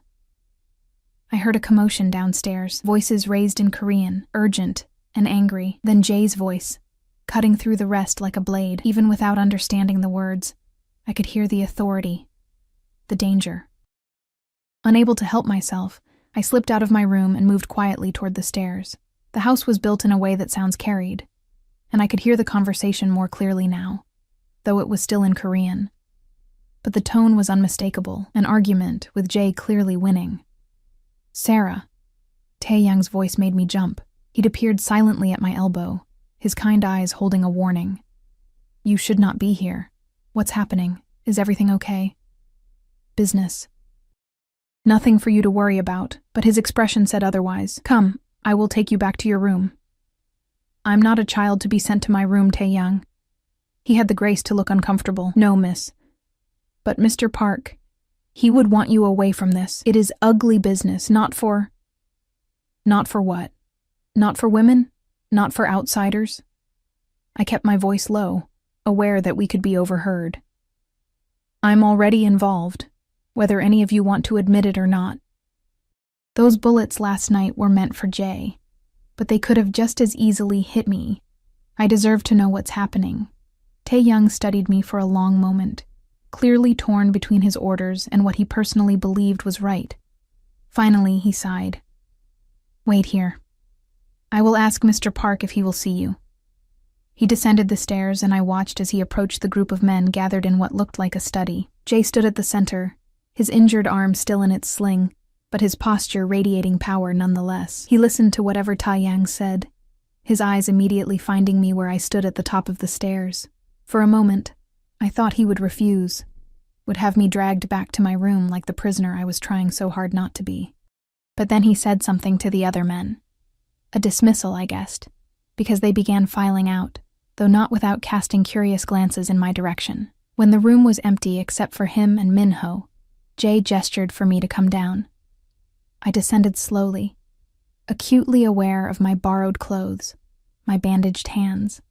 I heard a commotion downstairs, voices raised in Korean, urgent and angry, then Jay's voice, cutting through the rest like a blade. Even without understanding the words, I could hear the authority, the danger. Unable to help myself, I slipped out of my room and moved quietly toward the stairs. The house was built in a way that sounds carried, and I could hear the conversation more clearly now, though it was still in Korean. But the tone was unmistakable, an argument, with Jay clearly winning. "Sarah." Tae-young's voice made me jump. He'd appeared silently at my elbow, his kind eyes holding a warning. "You should not be here. What's happening? Is everything okay?" "Business." "Nothing for you to worry about," but his expression said otherwise. "Come, I will take you back to your room." "I'm not a child to be sent to my room, Tae-young." He had the grace to look uncomfortable. "No, miss. But Mr. Park, he would want you away from this. It is ugly business, not for..." "Not for what? Not for women? Not for outsiders?" I kept my voice low, aware that we could be overheard. "I'm already involved, whether any of you want to admit it or not. Those bullets last night were meant for Jay, but they could have just as easily hit me. I deserve to know what's happening." Tae-young studied me for a long moment, clearly torn between his orders and what he personally believed was right. Finally, he sighed. "Wait here. I will ask Mr. Park if he will see you." He descended the stairs, and I watched as he approached the group of men gathered in what looked like a study. Jay stood at the center, his injured arm still in its sling, but his posture radiating power nonetheless. He listened to whatever Tae-young said, his eyes immediately finding me where I stood at the top of the stairs. For a moment, I thought he would refuse, would have me dragged back to my room like the prisoner I was trying so hard not to be. But then he said something to the other men. A dismissal, I guessed, because they began filing out, though not without casting curious glances in my direction. When the room was empty except for him and Minho, Jay gestured for me to come down. I descended slowly, acutely aware of my borrowed clothes, my bandaged hands,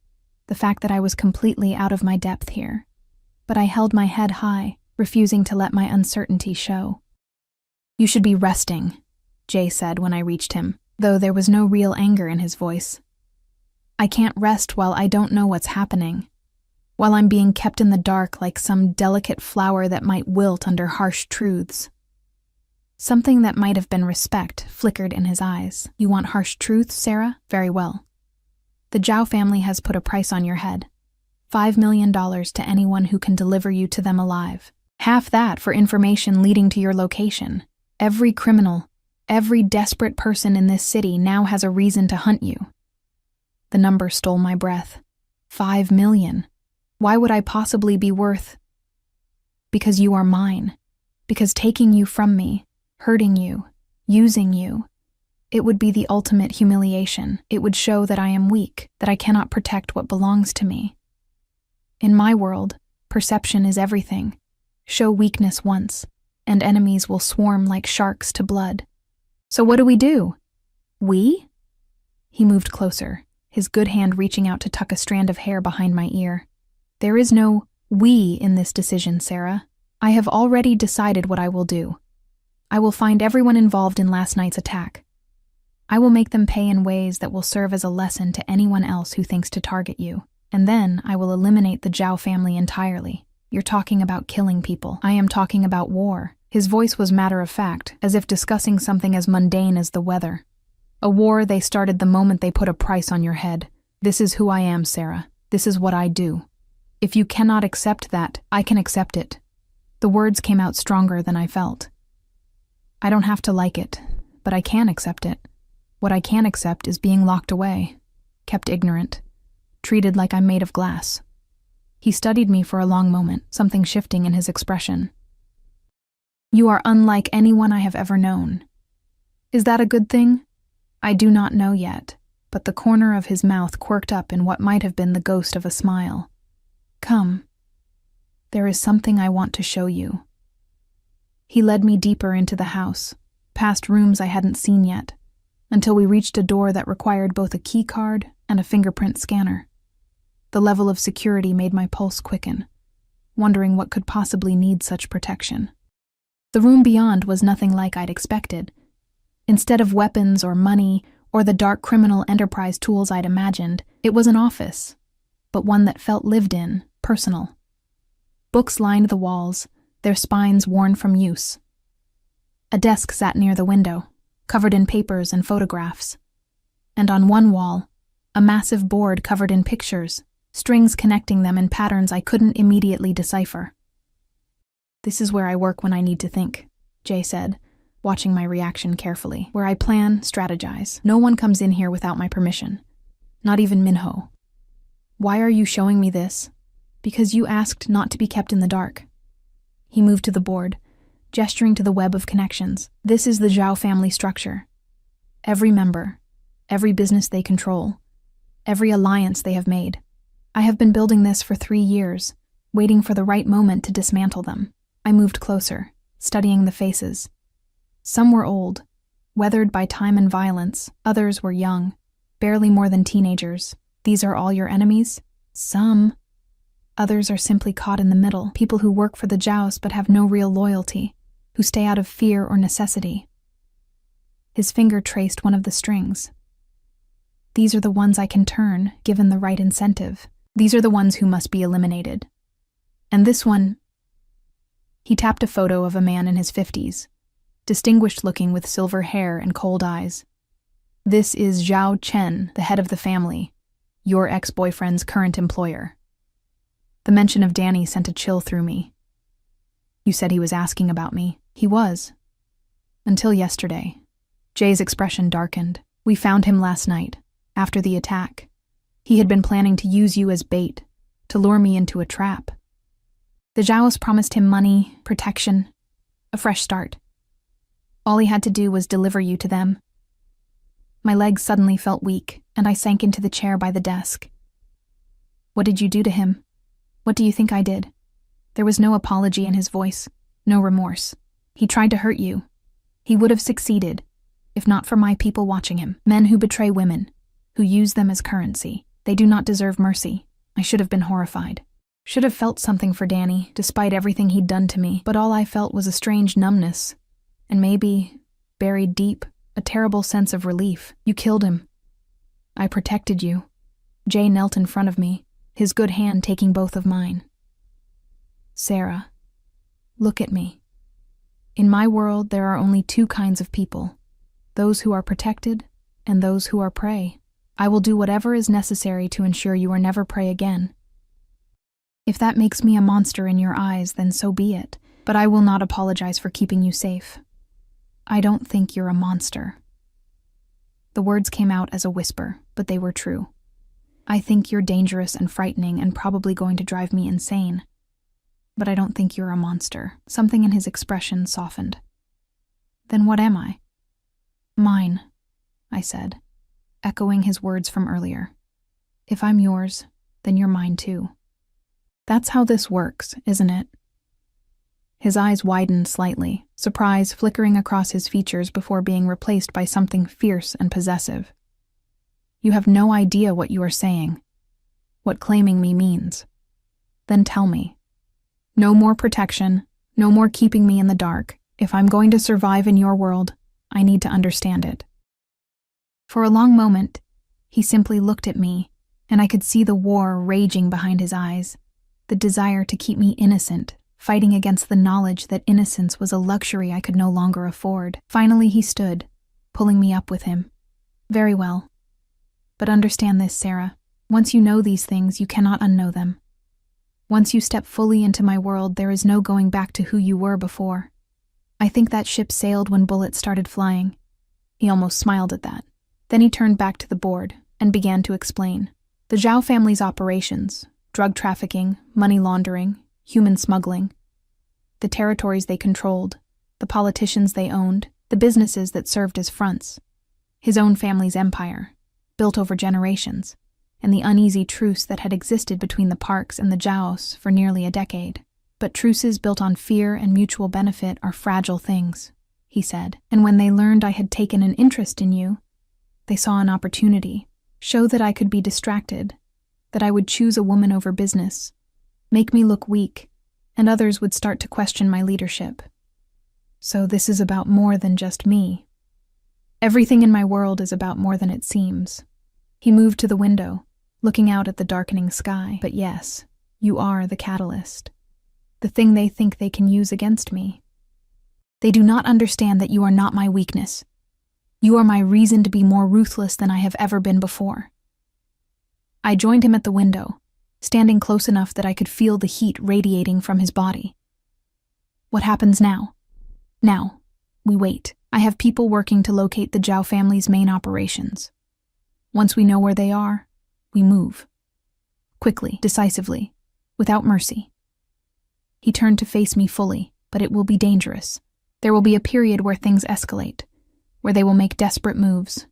the fact that I was completely out of my depth here. But I held my head high, refusing to let my uncertainty show. "You should be resting," Jay said when I reached him, though there was no real anger in his voice. "I can't rest while I don't know what's happening, while I'm being kept in the dark like some delicate flower that might wilt under harsh truths." Something that might have been respect flickered in his eyes. "You want harsh truths, Sarah? Very well. The Zhao family has put a price on your head. $5 million to anyone who can deliver you to them alive. Half that for information leading to your location. Every criminal, every desperate person in this city now has a reason to hunt you." The number stole my breath. 5 million. Why would I possibly be worth? "Because you are mine. Because taking you from me, hurting you, using you, it would be the ultimate humiliation. It would show that I am weak, that I cannot protect what belongs to me. In my world, perception is everything. Show weakness once, and enemies will swarm like sharks to blood. So what do we do? We?" He moved closer, his good hand reaching out to tuck a strand of hair behind my ear. "There is no we in this decision, Sarah. I have already decided what I will do. I will find everyone involved in last night's attack. I will make them pay in ways that will serve as a lesson to anyone else who thinks to target you. And then I will eliminate the Zhao family entirely. You're talking about killing people. I am talking about war." His voice was matter-of-fact, as if discussing something as mundane as the weather. "A war they started the moment they put a price on your head. This is who I am, Sarah. This is what I do. If you cannot accept that, I can accept it." The words came out stronger than I felt. "I don't have to like it, but I can accept it. What I can accept is being locked away, kept ignorant, treated like I'm made of glass." He studied me for a long moment, something shifting in his expression. "You are unlike anyone I have ever known. Is that a good thing? I do not know yet," but the corner of his mouth quirked up in what might have been the ghost of a smile. "Come. There is something I want to show you." He led me deeper into the house, past rooms I hadn't seen yet, until we reached a door that required both a key card and a fingerprint scanner. The level of security made my pulse quicken, wondering what could possibly need such protection. The room beyond was nothing like I'd expected. Instead of weapons or money or the dark criminal enterprise tools I'd imagined, it was an office, but one that felt lived in, personal. Books lined the walls, their spines worn from use. A desk sat near the window, covered in papers and photographs. And on one wall, a massive board covered in pictures, strings connecting them in patterns I couldn't immediately decipher. "This is where I work when I need to think," Jay said, watching my reaction carefully. "Where I plan, strategize. No one comes in here without my permission. Not even Minho." "Why are you showing me this?" "Because you asked not to be kept in the dark." He moved to the board, gesturing to the web of connections. "This is the Zhao family structure. Every member, every business they control, every alliance they have made. I have been building this for 3 years, waiting for the right moment to dismantle them." I moved closer, studying the faces. Some were old, weathered by time and violence. Others were young, barely more than teenagers. "These are all your enemies?" "Some. Others are simply caught in the middle, people who work for the Zhaos but have no real loyalty, who stay out of fear or necessity." His finger traced one of the strings. "These are the ones I can turn, given the right incentive. These are the ones who must be eliminated. And this one..." He tapped a photo of a man in his 50s, distinguished-looking with silver hair and cold eyes. "This is Zhao Chen, the head of the family, your ex-boyfriend's current employer." The mention of Danny sent a chill through me. "You said he was asking about me." "He was. Until yesterday." Jay's expression darkened. "We found him last night, after the attack. He had been planning to use you as bait, to lure me into a trap. The Zhaos promised him money, protection, a fresh start. All he had to do was deliver you to them." My legs suddenly felt weak, and I sank into the chair by the desk. "What did you do to him? What do you think I did?" There was no apology in his voice, no remorse. "He tried to hurt you. He would have succeeded, if not for my people watching him. Men who betray women, who use them as currency. They do not deserve mercy. I should have been horrified. Should have felt something for Danny, despite everything he'd done to me, but all I felt was a strange numbness, and maybe, buried deep, a terrible sense of relief. You killed him. I protected you." Jay knelt in front of me, his good hand taking both of mine. "Sarah, look at me. In my world, there are only 2 kinds of people, those who are protected and those who are prey. I will do whatever is necessary to ensure you are never prey again. If that makes me a monster in your eyes, then so be it, but I will not apologize for keeping you safe. I don't think you're a monster." The words came out as a whisper, but they were true. "I think you're dangerous and frightening and probably going to drive me insane. But I don't think you're a monster." Something in his expression softened. "Then what am I?" "Mine," I said, echoing his words from earlier. "If I'm yours, then you're mine too. That's how this works, isn't it?" His eyes widened slightly, surprise flickering across his features before being replaced by something fierce and possessive. "You have no idea what you are saying, what claiming me means. Then tell me. No more protection, no more keeping me in the dark. If I'm going to survive in your world, I need to understand it." For a long moment, he simply looked at me, and I could see the war raging behind his eyes, the desire to keep me innocent, fighting against the knowledge that innocence was a luxury I could no longer afford. Finally he stood, pulling me up with him. "Very well. But understand this, Sarah. Once you know these things, you cannot unknow them. Once you step fully into my world, there is no going back to who you were before. I think that ship sailed when bullets started flying." He almost smiled at that. Then he turned back to the board and began to explain. "The Zhao family's operations, drug trafficking, money laundering, human smuggling, the territories they controlled, the politicians they owned, the businesses that served as fronts, his own family's empire, built over generations, and the uneasy truce that had existed between the Parks and the Zhaos for nearly a decade. But truces built on fear and mutual benefit are fragile things," he said. "And when they learned I had taken an interest in you, They saw an opportunity, show that I could be distracted, that I would choose a woman over business, make me look weak, and others would start to question my leadership. So this is about more than just me. Everything in my world is about more than it seems. He moved to the window, looking out at the darkening sky. But yes, you are the catalyst. The thing they think they can use against me. They do not understand that you are not my weakness. You are my reason to be more ruthless than I have ever been before. I joined him at the window, standing close enough that I could feel the heat radiating from his body. What happens now? Now, we wait. I have people working to locate the Zhao family's main operations. Once we know where they are, we move. Quickly, decisively, without mercy. He turned to face me fully, but it will be dangerous. There will be a period where things escalate, where they will make desperate moves.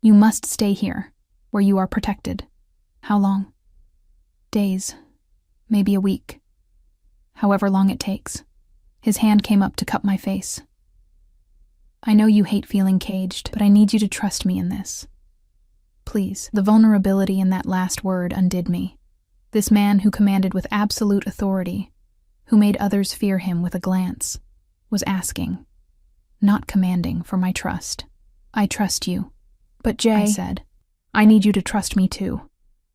You must stay here, where you are protected. How long? Days, maybe a week. However long it takes. His hand came up to cup my face. I know you hate feeling caged, but I need you to trust me in this. Please. The vulnerability in that last word undid me. This man who commanded with absolute authority, who made others fear him with a glance, was asking, not commanding, for my trust. I trust you. But Jay, I said, I need you to trust me too.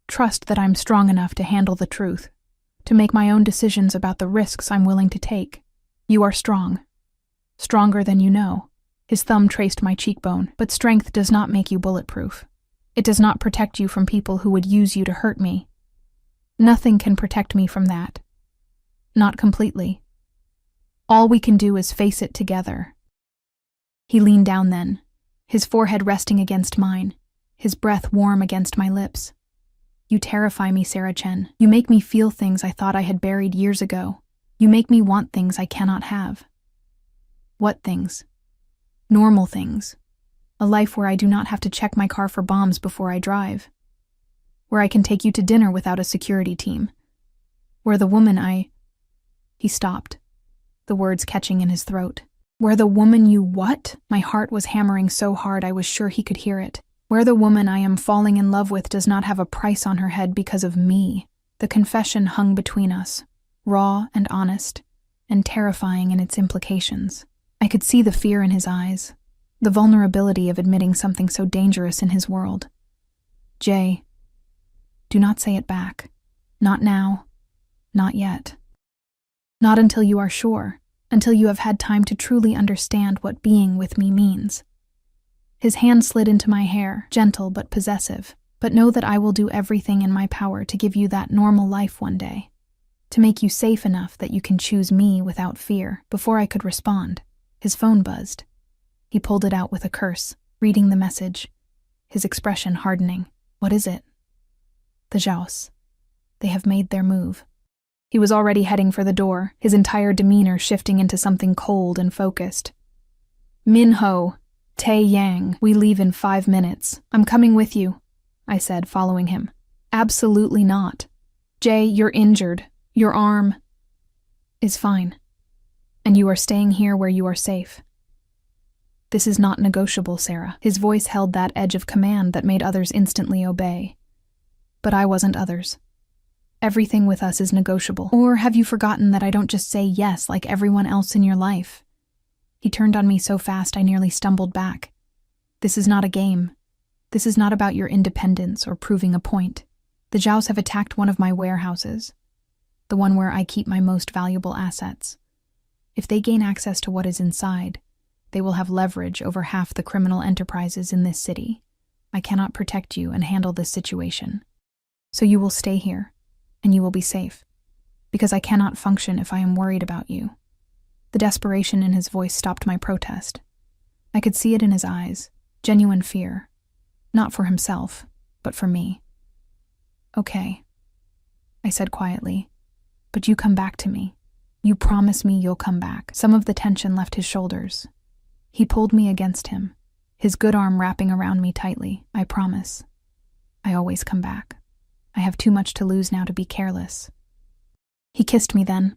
Trust that I'm strong enough to handle the truth, to make my own decisions about the risks I'm willing to take. You are strong. Stronger than you know. His thumb traced my cheekbone, but strength does not make you bulletproof. It does not protect you from people who would use you to hurt me. Nothing can protect me from that. Not completely. All we can do is face it together. He leaned down then, his forehead resting against mine, his breath warm against my lips. You terrify me, Sarah Chen. You make me feel things I thought I had buried years ago. You make me want things I cannot have. What things? Normal things. A life where I do not have to check my car for bombs before I drive. Where I can take you to dinner without a security team. Where the woman He stopped, the words catching in his throat. Where the woman you what? My heart was hammering so hard I was sure he could hear it. Where the woman I am falling in love with does not have a price on her head because of me. The confession hung between us, raw and honest, and terrifying in its implications. I could see the fear in his eyes, the vulnerability of admitting something so dangerous in his world. Jay, do not say it back. Not now. Not yet. Not until you are sure, until you have had time to truly understand what being with me means. His hand slid into my hair, gentle but possessive. But know that I will do everything in my power to give you that normal life one day. To make you safe enough that you can choose me without fear. Before I could respond, his phone buzzed. He pulled it out with a curse, reading the message, his expression hardening. What is it? The Zhaos. They have made their move. He was already heading for the door, his entire demeanor shifting into something cold and focused. Minho, Tae Yang, we leave in 5 minutes. I'm coming with you, I said, following him. Absolutely not. Jay, you're injured. Your arm is fine. And you are staying here where you are safe. This is not negotiable, Sarah. His voice held that edge of command that made others instantly obey. But I wasn't others. Everything with us is negotiable. Or have you forgotten that I don't just say yes like everyone else in your life? He turned on me so fast I nearly stumbled back. This is not a game. This is not about your independence or proving a point. The Zhaos have attacked one of my warehouses, the one where I keep my most valuable assets. If they gain access to what is inside, they will have leverage over half the criminal enterprises in this city. I cannot protect you and handle this situation. So you will stay here, and you will be safe, because I cannot function if I am worried about you. The desperation in his voice stopped my protest. I could see it in his eyes, genuine fear, not for himself, but for me. Okay, I said quietly, but you come back to me. You promise me you'll come back. Some of the tension left his shoulders. He pulled me against him, his good arm wrapping around me tightly. I promise. I always come back. I have too much to lose now to be careless. He kissed me then,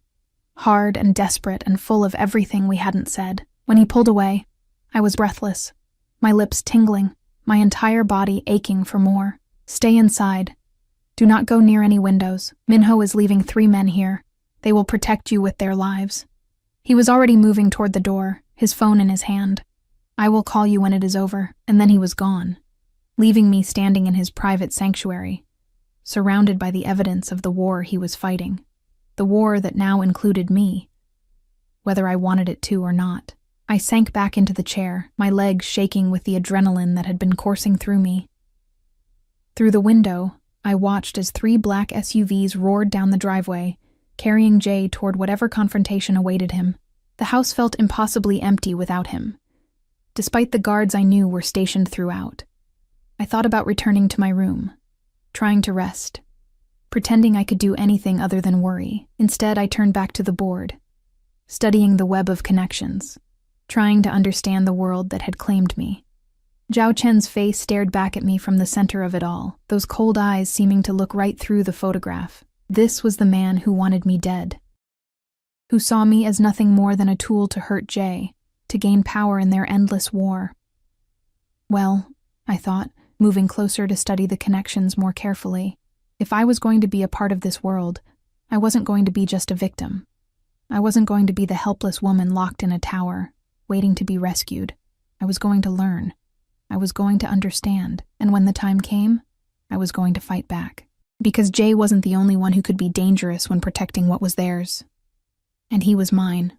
hard and desperate and full of everything we hadn't said. When he pulled away, I was breathless, my lips tingling. my entire body aching for more. Stay inside. Do not go near any windows. Minho is leaving 3 men here. They will protect you with their lives. He was already moving toward the door, his phone in his hand. I will call you when it is over, and then he was gone, leaving me standing in his private sanctuary, surrounded by the evidence of the war he was fighting, the war that now included me, whether I wanted it to or not. I sank back into the chair, my legs shaking with the adrenaline that had been coursing through me. Through the window, I watched as 3 black SUVs roared down the driveway, carrying Jay toward whatever confrontation awaited him. The house felt impossibly empty without him, despite the guards I knew were stationed throughout. I thought about returning to my room, trying to rest, pretending I could do anything other than worry. Instead, I turned back to the board, studying the web of connections, trying to understand the world that had claimed me. Zhao Chen's face stared back at me from the center of it all, those cold eyes seeming to look right through the photograph. This was the man who wanted me dead, who saw me as nothing more than a tool to hurt Jay, to gain power in their endless war. Well, I thought, moving closer to study the connections more carefully, if I was going to be a part of this world, I wasn't going to be just a victim. I wasn't going to be the helpless woman locked in a tower, waiting to be rescued. I was going to learn. I was going to understand, and when the time came, I was going to fight back. Because Jay wasn't the only one who could be dangerous when protecting what was theirs. And he was mine.